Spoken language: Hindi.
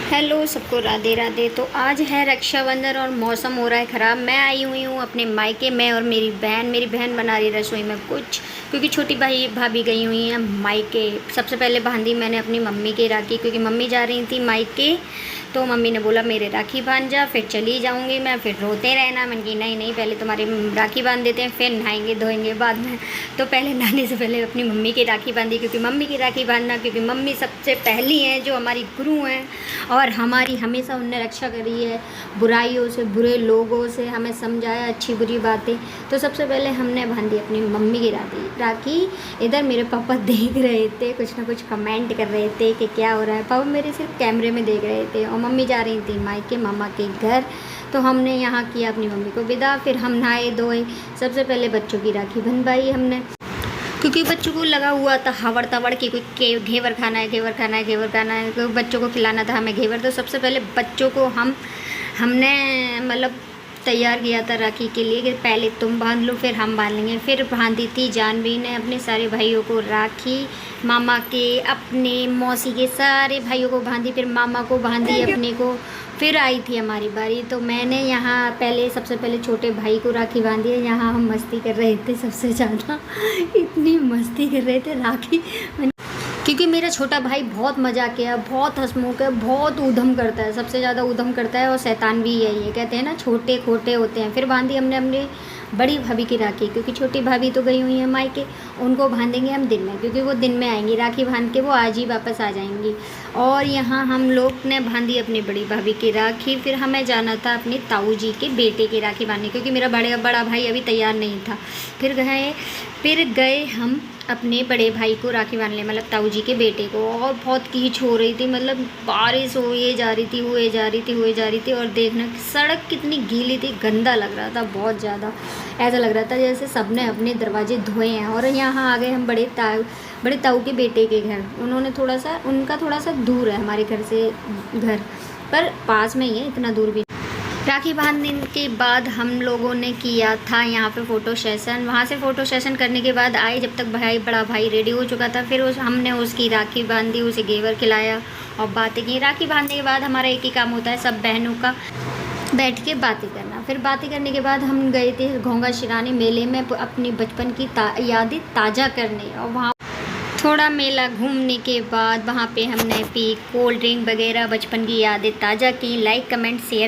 हेलो सबको, राधे राधे। तो आज है रक्षाबंधन और मौसम हो रहा है ख़राब। मैं आई हुई हूँ अपने मायके में और मेरी बहन बना रही रसोई में कुछ, क्योंकि छोटी भाभी गई हुई हैं मायके। सबसे पहले बांधी मैंने अपनी मम्मी की राखी, क्योंकि मम्मी जा रही थी मायके। तो मम्मी ने बोला मेरे राखी बांध जा, फिर चली जाऊँगी मैं, फिर रोते रहना। मैंने कहा नहीं नहीं, पहले तुम्हारी राखी बांध देते हैं, फिर नहाएंगे धोएंगे बाद में। तो पहले नहाने से पहले अपनी मम्मी की राखी बांधी, क्योंकि मम्मी की राखी बांधना, क्योंकि मम्मी सबसे पहली हैं जो हमारी गुरु हैं और हमारी हमेशा उनने रक्षा करी है बुराइयों से, बुरे लोगों से, हमें समझाया अच्छी बुरी बातें। तो सबसे पहले हमने बांधी अपनी मम्मी की राखी। इधर मेरे पापा देख रहे थे, कुछ ना कुछ कमेंट कर रहे थे कि क्या हो रहा है। पापा मेरे सिर्फ कैमरे में देख रहे थे और मम्मी जा रही थी मायके मामा के घर। तो हमने यहाँ किया अपनी मम्मी को विदा, फिर हम नहाए धोए। सबसे पहले बच्चों की राखी बंधवाई हमने, क्योंकि बच्चों को लगा हुआ था हवड़ तवड़ की कोई घेवर खाना है, घेवर खाना है, घेवर खाना है। तो बच्चों को खिलाना था हमें घेवर। तो सबसे पहले बच्चों को हमने मतलब तैयार किया था राखी के लिए कि पहले तुम बांध लो फिर हम बांध लेंगे। फिर बांधी थी जानवी ने अपने सारे भाइयों को राखी, मामा के, अपने मौसी के सारे भाइयों को बांधी, फिर मामा को बांधी अपने को। फिर आई थी हमारी बारी, तो मैंने यहाँ सबसे पहले छोटे भाई को राखी बांधी है। यहाँ हम मस्ती कर रहे थे सबसे ज़्यादा इतनी मस्ती कर रहे थे राखी, क्योंकि मेरा छोटा भाई बहुत मज़ा किया, बहुत हंसमुख है, बहुत ऊधम करता है, सबसे ज़्यादा ऊधम करता है और शैतान भी है। ये कहते हैं ना छोटे खोटे होते हैं। फिर बांधी हमने अपनी बड़ी भाभी की राखी, क्योंकि छोटी भाभी तो गई हुई है मायके, उनको बांधेंगे हम दिन में, क्योंकि वो दिन में आएंगी राखी बांध के, वो आज ही वापस आ जाएंगी। और यहाँ हम लोग ने बांधी अपनी बड़ी भाभी की राखी। फिर हमें जाना था अपने ताऊ जी के बेटे की राखी बांधने, क्योंकि मेरा बड़ा भाई अभी तैयार नहीं था। फिर गए हम अपने बड़े भाई को राखी बांधने, मतलब ताऊ जी के बेटे को। और बहुत कीच हो रही थी, मतलब बारिश हुए जा रही थी और देखना सड़क कितनी गीली थी, गंदा लग रहा था बहुत ज़्यादा। ऐसा लग रहा था जैसे सबने अपने दरवाजे धोए हैं। और यहाँ आ गए हम बड़े ताऊ के बेटे के घर। उनका थोड़ा सा दूर है हमारे घर से घर, पर पास में ही है, इतना दूर भी। राखी बांधने के बाद हम लोगों ने किया था यहाँ पे फ़ोटो सेशन। वहाँ से फ़ोटो सेशन करने के बाद आए, जब तक बड़ा भाई रेडी हो चुका था, फिर हमने उसकी राखी बांधी, उसे घेवर खिलाया और बातें की। राखी बांधने के बाद हमारा एक ही काम होता है सब बहनों का, बैठ के बातें करना। फिर बातें करने के बाद हम गए थे घोंगा शिरानी मेले में अपनी बचपन की यादें ताज़ा करने। और वहाँ थोड़ा मेला घूमने के बाद वहाँ पे हमने पी कोल्ड ड्रिंक वगैरह, बचपन की यादें ताज़ा की। Like comment share